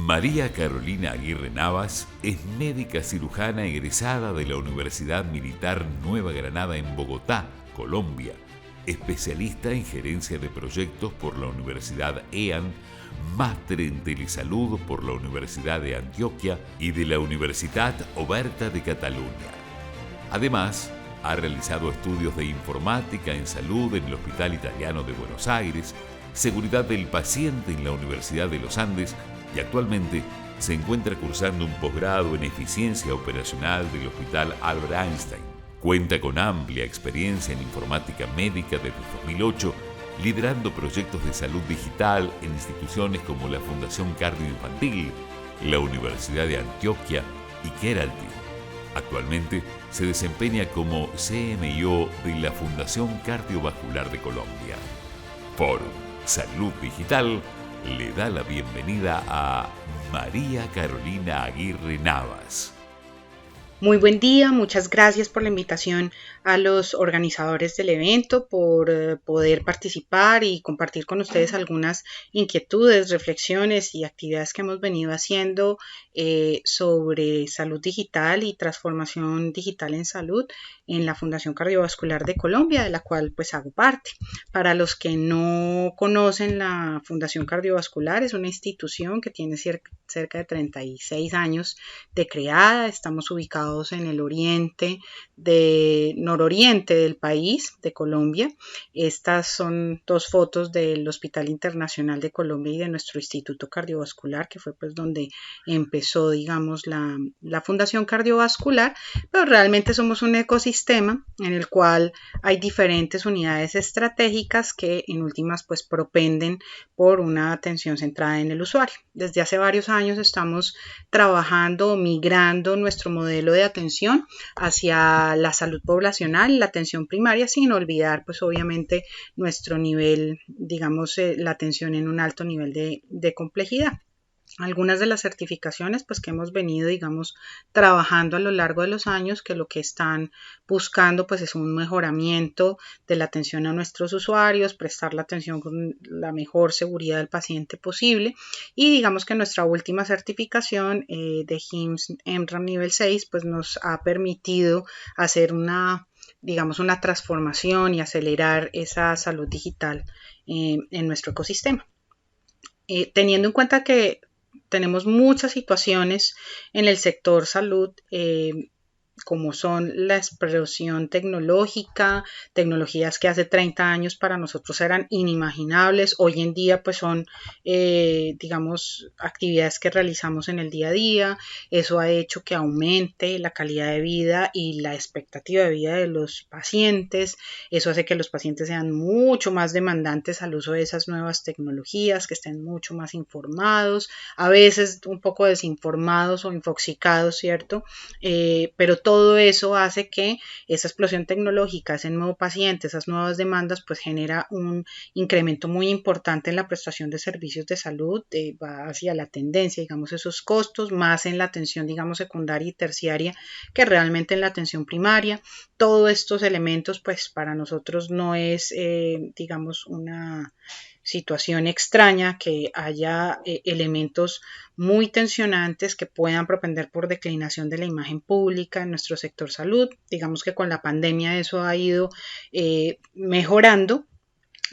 María Carolina Aguirre Navas es médica cirujana egresada de la Universidad Militar Nueva Granada en Bogotá, Colombia, especialista en gerencia de proyectos por la Universidad EAN, máster en telesalud por la Universidad de Antioquia y de la Universitat Oberta de Cataluña. Además, ha realizado estudios de informática en salud en el Hospital Italiano de Buenos Aires, seguridad del paciente en la Universidad de los Andes y actualmente se encuentra cursando un posgrado en eficiencia operacional del Hospital Albert Einstein. Cuenta con amplia experiencia en informática médica desde 2008, liderando proyectos de salud digital en instituciones como la Fundación Cardioinfantil, la Universidad de Antioquia y Keralty. Actualmente se desempeña como CMIO de la Fundación Cardiovascular de Colombia. Por Salud Digital le da la bienvenida a María Carolina Aguirre Navas. Muy buen día, muchas gracias por la invitación a los organizadores del evento, por poder participar y compartir con ustedes algunas inquietudes, reflexiones y actividades que hemos venido haciendo sobre salud digital y transformación digital en salud en la Fundación Cardiovascular de Colombia, de la cual pues hago parte. Para los que no conocen, la Fundación Cardiovascular es una institución que tiene cerca de 36 años de creada. Estamos ubicados en el nororiente del país, de Colombia. Estas son dos fotos del Hospital Internacional de Colombia y de nuestro Instituto Cardiovascular, que fue pues donde empezó, digamos, la Fundación Cardiovascular, pero realmente somos un ecosistema en el cual hay diferentes unidades estratégicas que en últimas pues propenden por una atención centrada en el usuario. Desde hace varios años estamos trabajando, migrando nuestro modelo de atención hacia la salud poblacional, la atención primaria, sin olvidar pues obviamente nuestro nivel, digamos, la atención en un alto nivel de complejidad. Algunas de las certificaciones pues que hemos venido, digamos, trabajando a lo largo de los años, que lo que están buscando pues es un mejoramiento de la atención a nuestros usuarios, prestar la atención con la mejor seguridad del paciente posible, y digamos que nuestra última certificación de HIMSS EMRAM nivel 6 pues nos ha permitido hacer una transformación y acelerar esa salud digital en nuestro ecosistema. Teniendo en cuenta que tenemos muchas situaciones en el sector salud, como son la explosión tecnológica, tecnologías que hace 30 años para nosotros eran inimaginables, hoy en día pues son, actividades que realizamos en el día a día. Eso ha hecho que aumente la calidad de vida y la expectativa de vida de los pacientes. Eso hace que los pacientes sean mucho más demandantes al uso de esas nuevas tecnologías, que estén mucho más informados, a veces un poco desinformados o infoxicados, ¿cierto? Pero todo eso hace que esa explosión tecnológica, ese nuevo paciente, esas nuevas demandas, pues genera un incremento muy importante en la prestación de servicios de salud, va hacia la tendencia, digamos, esos costos, más en la atención, digamos, secundaria y terciaria que realmente en la atención primaria. Todos estos elementos, pues para nosotros no es, una situación extraña que haya elementos muy tensionantes que puedan propender por declinación de la imagen pública en nuestro sector salud. Digamos que con la pandemia eso ha ido mejorando,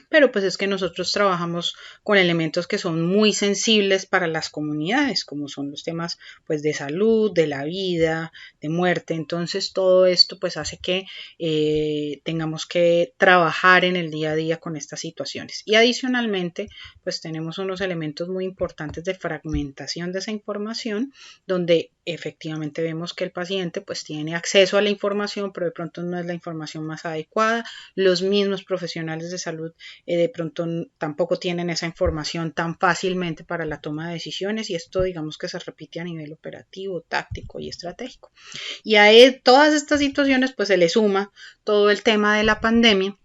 pero pues es que nosotros trabajamos con elementos que son muy sensibles para las comunidades, como son los temas pues de salud, de la vida, de muerte. Entonces todo esto pues hace que tengamos que trabajar en el día a día con estas situaciones. Y adicionalmente pues tenemos unos elementos muy importantes de fragmentación de esa información, donde efectivamente vemos que el paciente pues tiene acceso a la información, pero de pronto no es la información más adecuada. Los mismos profesionales de salud de pronto tampoco tienen esa información tan fácilmente para la toma de decisiones, y esto digamos que se repite a nivel operativo, táctico y estratégico. Y a todas estas situaciones pues se le suma todo el tema de la pandemia,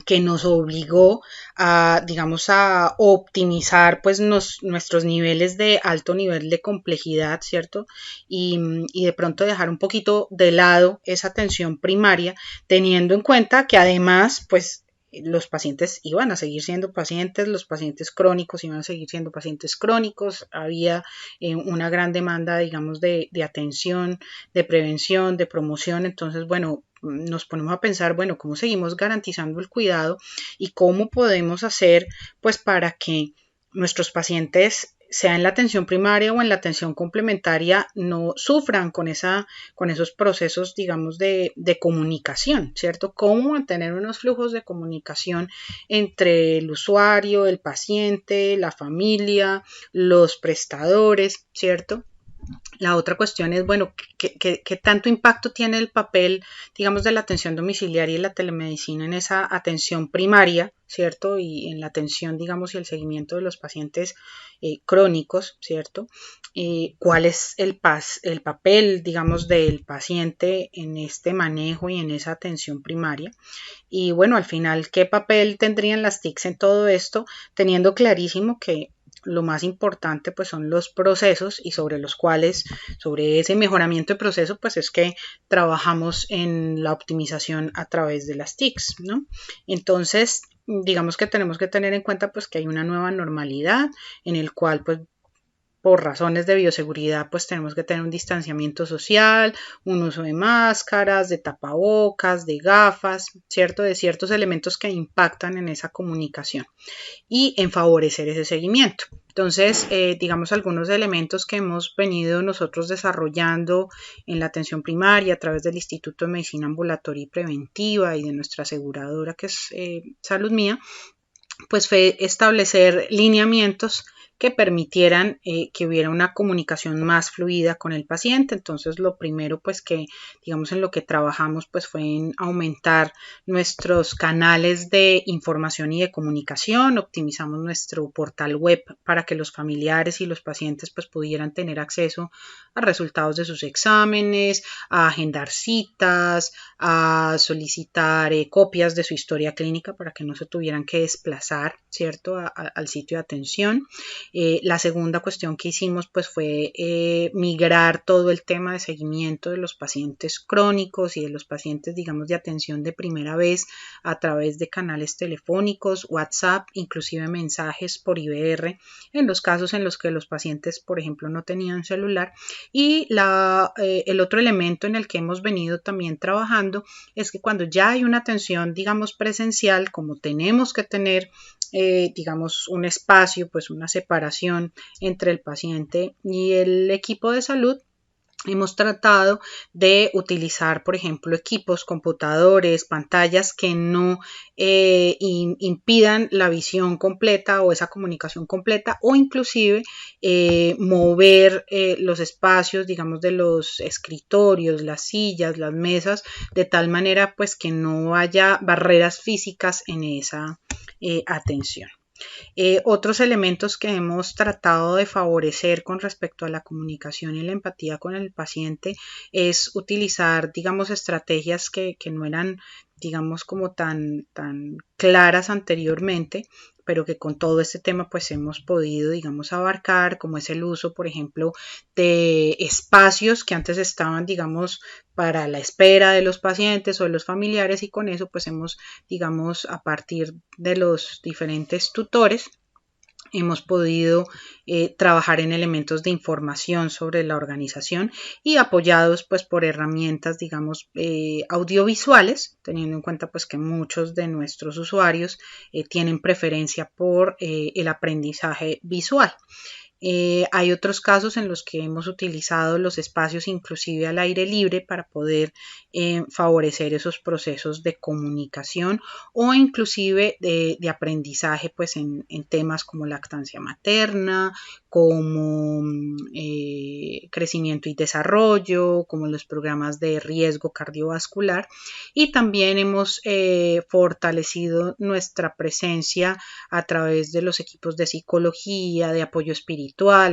que nos obligó a, digamos, a optimizar pues nuestros niveles de alto nivel de complejidad, ¿cierto? Y de pronto dejar un poquito de lado esa atención primaria, teniendo en cuenta que además pues los pacientes iban a seguir siendo pacientes, los pacientes crónicos iban a seguir siendo pacientes crónicos, había una gran demanda, digamos, de atención, de prevención, de promoción. Entonces, bueno, nos ponemos a pensar, bueno, ¿cómo seguimos garantizando el cuidado y cómo podemos hacer pues para que nuestros pacientes, sea en la atención primaria o en la atención complementaria, no sufran con esos procesos, digamos, de comunicación, ¿cierto? Cómo mantener unos flujos de comunicación entre el usuario, el paciente, la familia, los prestadores, ¿cierto? La otra cuestión es, bueno, ¿qué tanto impacto tiene el papel, digamos, de la atención domiciliaria y la telemedicina en esa atención primaria, ¿cierto? Y en la atención, digamos, y el seguimiento de los pacientes crónicos, ¿cierto? ¿Cuál es el papel, digamos, del paciente en este manejo y en esa atención primaria? Y bueno, al final, ¿qué papel tendrían las TICs en todo esto? Teniendo clarísimo que lo más importante pues son los procesos y sobre ese mejoramiento de proceso pues es que trabajamos en la optimización a través de las TICs, ¿no? Entonces, digamos que tenemos que tener en cuenta pues que hay una nueva normalidad en el cual pues por razones de bioseguridad, pues tenemos que tener un distanciamiento social, un uso de máscaras, de tapabocas, de gafas, ¿cierto? De ciertos elementos que impactan en esa comunicación y en favorecer ese seguimiento. Entonces, digamos, algunos elementos que hemos venido nosotros desarrollando en la atención primaria a través del Instituto de Medicina Ambulatoria y Preventiva y de nuestra aseguradora, que es Salud Mía, pues fue establecer lineamientos que permitieran que hubiera una comunicación más fluida con el paciente. Entonces, lo primero, pues que, digamos, en lo que trabajamos, pues fue en aumentar nuestros canales de información y de comunicación. Optimizamos nuestro portal web para que los familiares y los pacientes, pues, pudieran tener acceso a resultados de sus exámenes, a agendar citas, a solicitar copias de su historia clínica para que no se tuvieran que desplazar, ¿cierto?, al sitio de atención. La segunda cuestión que hicimos pues fue migrar todo el tema de seguimiento de los pacientes crónicos y de los pacientes, digamos, de atención de primera vez a través de canales telefónicos, WhatsApp, inclusive mensajes por IVR en los casos en los que los pacientes, por ejemplo, no tenían celular. Y el otro elemento en el que hemos venido también trabajando es que cuando ya hay una atención, digamos, presencial, como tenemos que tener digamos, un espacio, pues una separación entre el paciente y el equipo de salud, hemos tratado de utilizar, por ejemplo, equipos, computadores, pantallas que no impidan la visión completa o esa comunicación completa, o inclusive mover los espacios, digamos, de los escritorios, las sillas, las mesas, de tal manera pues que no haya barreras físicas en esa atención. Otros elementos que hemos tratado de favorecer con respecto a la comunicación y la empatía con el paciente es utilizar, digamos, estrategias que no eran, digamos, como tan claras anteriormente, pero que con todo este tema pues hemos podido, digamos, abarcar, como es el uso, por ejemplo, de espacios que antes estaban, digamos, para la espera de los pacientes o de los familiares, y con eso pues hemos, digamos, a partir de los diferentes tutores, hemos podido trabajar en elementos de información sobre la organización y apoyados pues por herramientas, digamos, audiovisuales, teniendo en cuenta pues que muchos de nuestros usuarios tienen preferencia por el aprendizaje visual. Hay otros casos en los que hemos utilizado los espacios inclusive al aire libre para poder favorecer esos procesos de comunicación o inclusive de aprendizaje pues en temas como lactancia materna, como crecimiento y desarrollo, como los programas de riesgo cardiovascular, y también hemos fortalecido nuestra presencia a través de los equipos de psicología, de apoyo espiritual.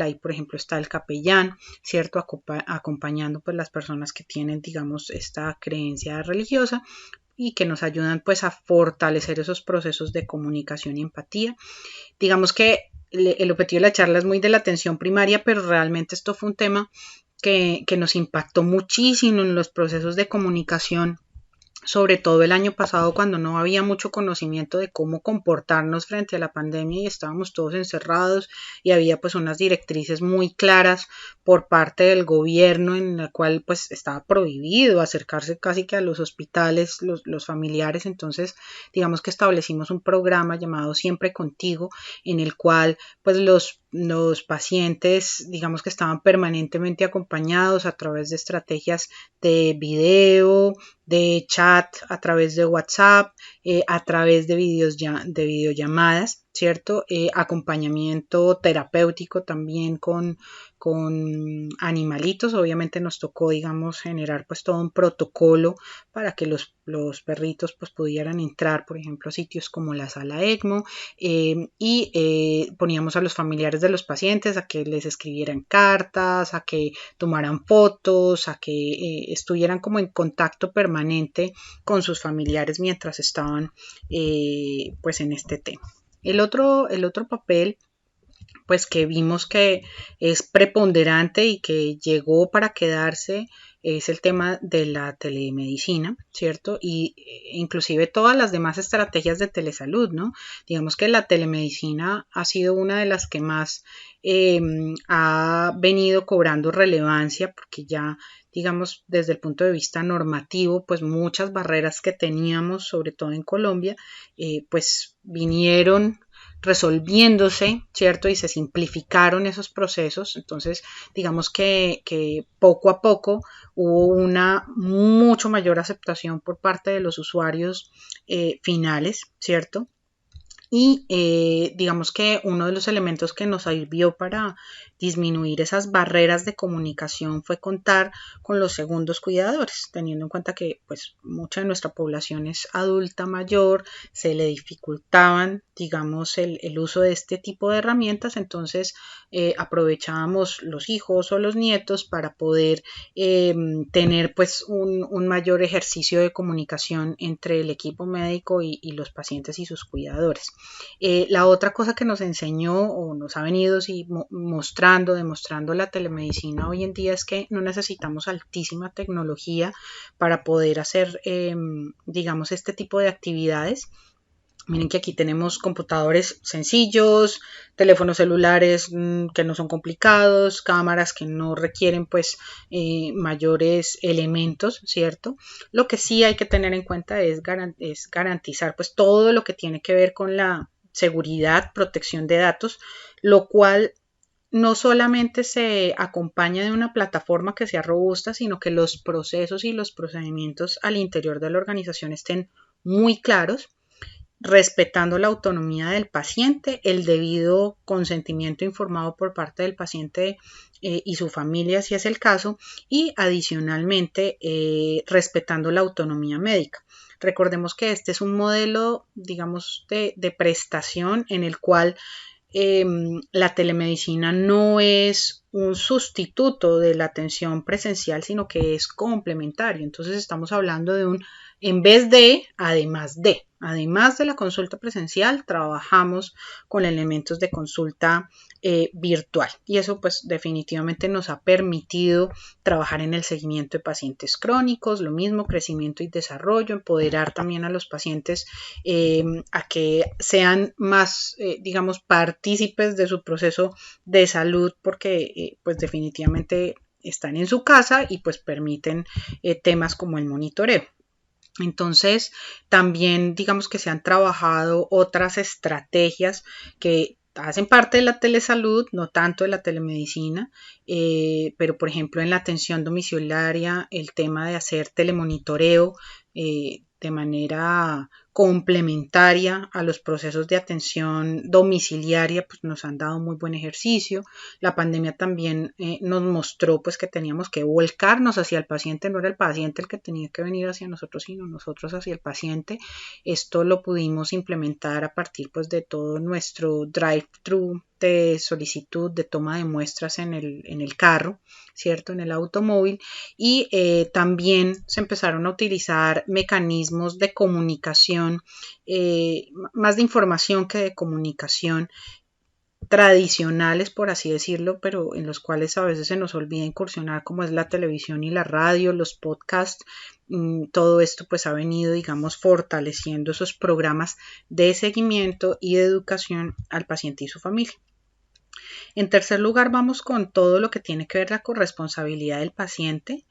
Ahí, por ejemplo, está el capellán, ¿cierto?, acompañando pues las personas que tienen, digamos, esta creencia religiosa y que nos ayudan pues a fortalecer esos procesos de comunicación y empatía. Digamos que el objetivo de la charla es muy de la atención primaria, pero realmente esto fue un tema que nos impactó muchísimo en los procesos de comunicación sobre todo el año pasado cuando no había mucho conocimiento de cómo comportarnos frente a la pandemia y estábamos todos encerrados y había pues unas directrices muy claras por parte del gobierno en la cual pues estaba prohibido acercarse casi que a los hospitales, los familiares. Entonces digamos que establecimos un programa llamado Siempre Contigo, en el cual pues los pacientes digamos que estaban permanentemente acompañados a través de estrategias de video, de chat, a través de WhatsApp, a través de videollamadas, ¿cierto? Acompañamiento terapéutico también con animalitos. Obviamente nos tocó, digamos, generar pues todo un protocolo para que los perritos pues pudieran entrar, por ejemplo, a sitios como la sala ECMO, poníamos a los familiares de los pacientes a que les escribieran cartas, a que tomaran fotos, a que estuvieran como en contacto permanente con sus familiares mientras estaban pues en este tema. El otro papel pues que vimos que es preponderante y que llegó para quedarse es el tema de la telemedicina, ¿cierto? Y inclusive todas las demás estrategias de telesalud, ¿no? Digamos que la telemedicina ha sido una de las que más ha venido cobrando relevancia porque ya digamos desde el punto de vista normativo pues muchas barreras que teníamos sobre todo en Colombia pues vinieron resolviéndose, ¿cierto? Y se simplificaron esos procesos. Entonces, digamos que poco a poco hubo una mucho mayor aceptación por parte de los usuarios finales, ¿cierto? Y digamos que uno de los elementos que nos sirvió para disminuir esas barreras de comunicación fue contar con los segundos cuidadores, teniendo en cuenta que pues mucha de nuestra población es adulta mayor, se le dificultaban digamos el uso de este tipo de herramientas, entonces aprovechábamos los hijos o los nietos para poder tener pues un mayor ejercicio de comunicación entre el equipo médico y los pacientes y sus cuidadores. La otra cosa que nos enseñó o nos ha venido demostrando la telemedicina hoy en día es que no necesitamos altísima tecnología para poder hacer, digamos, este tipo de actividades. Miren que aquí tenemos computadores sencillos, teléfonos celulares que no son complicados, cámaras que no requieren pues mayores elementos, ¿cierto? Lo que sí hay que tener en cuenta es garantizar pues todo lo que tiene que ver con la seguridad, protección de datos, lo cual no solamente se acompaña de una plataforma que sea robusta, sino que los procesos y los procedimientos al interior de la organización estén muy claros, respetando la autonomía del paciente, el debido consentimiento informado por parte del paciente y su familia, si es el caso, y adicionalmente respetando la autonomía médica. Recordemos que este es un modelo, digamos, de prestación en el cual la telemedicina no es un sustituto de la atención presencial, sino que es complementario. Entonces estamos hablando de un en vez de, además de la consulta presencial, trabajamos con elementos de consulta virtual y eso pues definitivamente nos ha permitido trabajar en el seguimiento de pacientes crónicos, lo mismo crecimiento y desarrollo, empoderar también a los pacientes a que sean más digamos partícipes de su proceso de salud porque pues definitivamente están en su casa y pues permiten temas como el monitoreo. Entonces, también digamos que se han trabajado otras estrategias que hacen parte de la telesalud, no tanto de la telemedicina, pero por ejemplo en la atención domiciliaria, el tema de hacer telemonitoreo de manera complementaria a los procesos de atención domiciliaria, pues nos han dado muy buen ejercicio. La pandemia también nos mostró pues que teníamos que volcarnos hacia el paciente, no era el paciente el que tenía que venir hacia nosotros, sino nosotros hacia el paciente. Esto lo pudimos implementar a partir pues de todo nuestro drive-thru de solicitud de toma de muestras en el carro, ¿cierto? En el automóvil y también se empezaron a utilizar mecanismos de comunicación, más de información que de comunicación tradicionales, por así decirlo, pero en los cuales a veces se nos olvida incursionar, como es la televisión y la radio, los podcasts, todo esto pues ha venido, digamos, fortaleciendo esos programas de seguimiento y de educación al paciente y su familia. En tercer lugar, vamos con todo lo que tiene que ver la corresponsabilidad del paciente.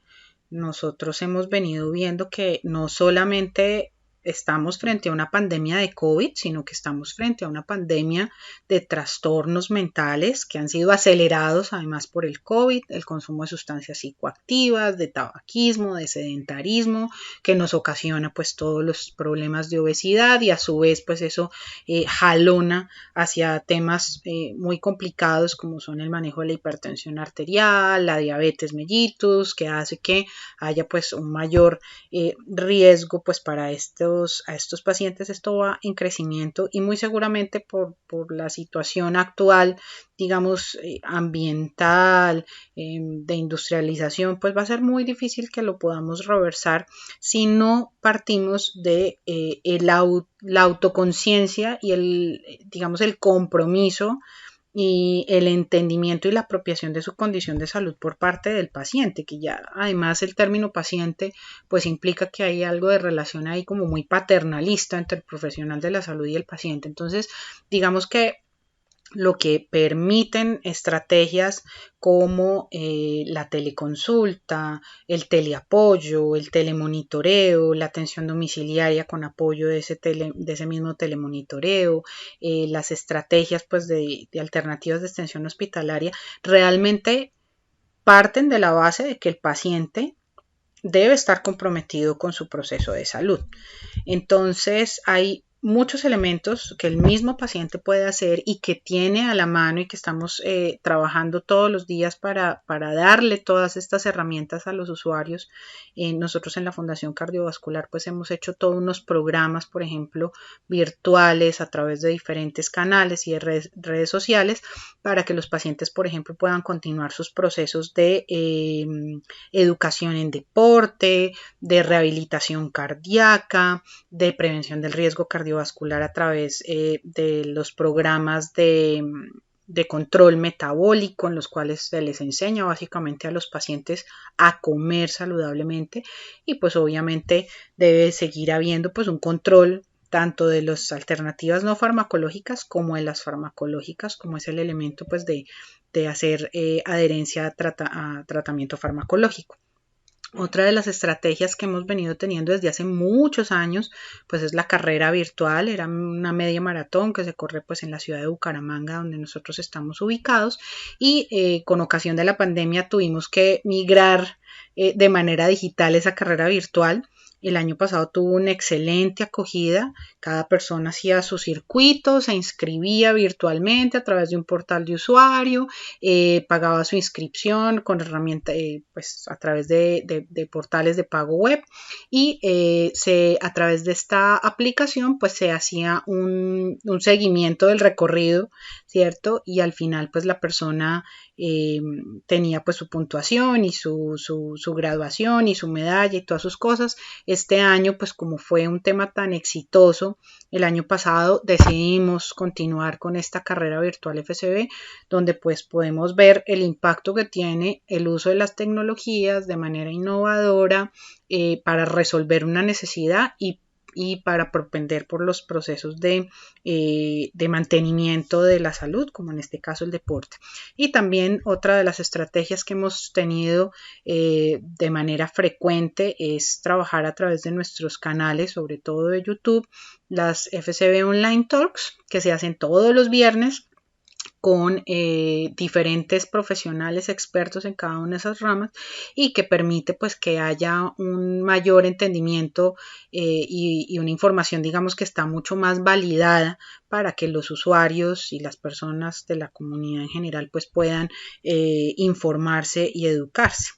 Nosotros hemos venido viendo que no solamente estamos frente a una pandemia de COVID, sino que estamos frente a una pandemia de trastornos mentales que han sido acelerados además por el COVID, el consumo de sustancias psicoactivas, de tabaquismo, de sedentarismo, que nos ocasiona pues todos los problemas de obesidad y a su vez pues eso jalona hacia temas muy complicados como son el manejo de la hipertensión arterial, la diabetes mellitus, que hace que haya pues un mayor riesgo pues para a estos pacientes. Esto va en crecimiento y muy seguramente por la situación actual, digamos, ambiental, de industrialización, pues va a ser muy difícil que lo podamos reversar si no partimos de la autoconciencia y digamos, el compromiso y el entendimiento y la apropiación de su condición de salud por parte del paciente, que ya además el término paciente pues implica que hay algo de relación ahí como muy paternalista entre el profesional de la salud y el paciente. Entonces, digamos que lo que permiten estrategias como la teleconsulta, el teleapoyo, el telemonitoreo, la atención domiciliaria con apoyo de ese mismo telemonitoreo, las estrategias pues, de alternativas de extensión hospitalaria, realmente parten de la base de que el paciente debe estar comprometido con su proceso de salud. Entonces, hay muchos elementos que el mismo paciente puede hacer y que tiene a la mano y que estamos trabajando todos los días para darle todas estas herramientas a los usuarios. Nosotros en la Fundación Cardiovascular pues hemos hecho todos unos programas, por ejemplo, virtuales a través de diferentes canales y de redes sociales para que los pacientes, por ejemplo, puedan continuar sus procesos de educación en deporte, de rehabilitación cardíaca, de prevención del riesgo cardiovascular a través de los programas de control metabólico en los cuales se les enseña básicamente a los pacientes a comer saludablemente y pues obviamente debe seguir habiendo pues un control tanto de las alternativas no farmacológicas como de las farmacológicas, como es el elemento pues de hacer adherencia a tratamiento farmacológico. Otra de las estrategias que hemos venido teniendo desde hace muchos años, pues es la carrera virtual. Era una media maratón que se corre pues en la ciudad de Bucaramanga, donde nosotros estamos ubicados, y con ocasión de la pandemia tuvimos que migrar de manera digital esa carrera virtual. El año pasado tuvo una excelente acogida. Cada persona hacía su circuito, se inscribía virtualmente a través de un portal de usuario, pagaba su inscripción con herramientas, pues a través de portales de pago web y a través de esta aplicación pues se hacía un seguimiento del recorrido, ¿cierto? Y al final pues la persona tenía pues su puntuación y su graduación y su medalla y todas sus cosas. Este año, pues como fue un tema tan exitoso, el año pasado decidimos continuar con esta carrera virtual FCB, donde pues podemos ver el impacto que tiene el uso de las tecnologías de manera innovadora para resolver una necesidad y para propender por los procesos de mantenimiento de la salud, como en este caso el deporte. Y también otra de las estrategias que hemos tenido de manera frecuente es trabajar a través de nuestros canales, sobre todo de YouTube, las FCB Online Talks, que se hacen todos los viernes con diferentes profesionales expertos en cada una de esas ramas y que permite pues que haya un mayor entendimiento y una información digamos que está mucho más validada para que los usuarios y las personas de la comunidad en general pues puedan informarse y educarse.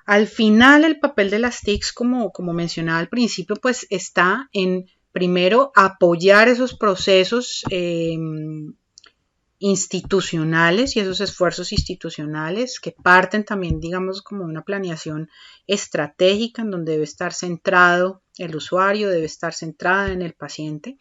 Al final el papel de las TICs como mencionaba al principio pues está en primero apoyar esos procesos institucionales y esos esfuerzos institucionales que parten también, digamos, como una planeación estratégica en donde debe estar centrado el usuario, debe estar centrada en el paciente,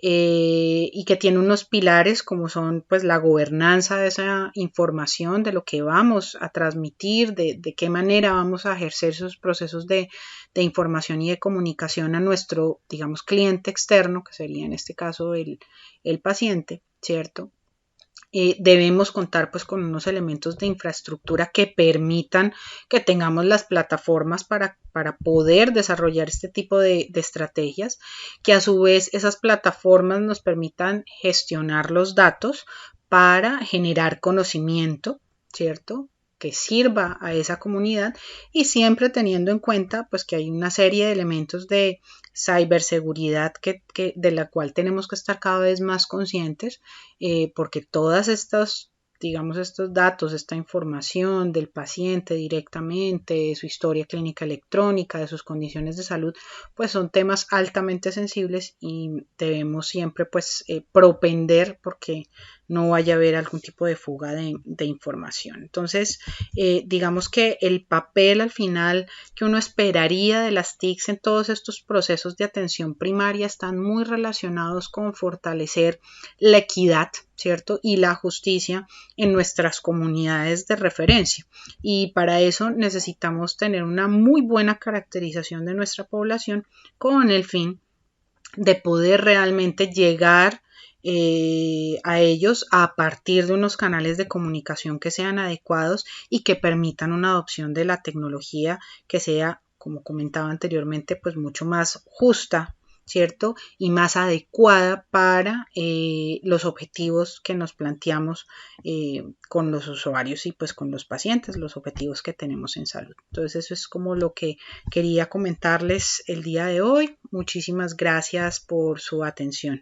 y que tiene unos pilares como son pues la gobernanza de esa información, de lo que vamos a transmitir, de qué manera vamos a ejercer esos procesos de información y de comunicación a nuestro, digamos, cliente externo, que sería en este caso el paciente, ¿cierto? Debemos contar pues con unos elementos de infraestructura que permitan que tengamos las plataformas para poder desarrollar este tipo de estrategias, que a su vez esas plataformas nos permitan gestionar los datos para generar conocimiento, ¿cierto?, que sirva a esa comunidad, y siempre teniendo en cuenta pues que hay una serie de elementos de ciberseguridad de la cual tenemos que estar cada vez más conscientes, porque todas estas, digamos, estos datos, esta información del paciente directamente, de su historia clínica electrónica, de sus condiciones de salud, pues son temas altamente sensibles y debemos siempre pues propender porque no vaya a haber algún tipo de fuga de información. Entonces, digamos que el papel al final que uno esperaría de las TICs en todos estos procesos de atención primaria están muy relacionados con fortalecer la equidad, ¿cierto?, y la justicia en nuestras comunidades de referencia. Y para eso necesitamos tener una muy buena caracterización de nuestra población con el fin de poder realmente llegar a ellos a partir de unos canales de comunicación que sean adecuados y que permitan una adopción de la tecnología que sea, como comentaba anteriormente, pues mucho más justa, ¿cierto?, y más adecuada para los objetivos que nos planteamos con los usuarios y pues con los pacientes, los objetivos que tenemos en salud. Entonces eso es como lo que quería comentarles el día de hoy. Muchísimas gracias por su atención.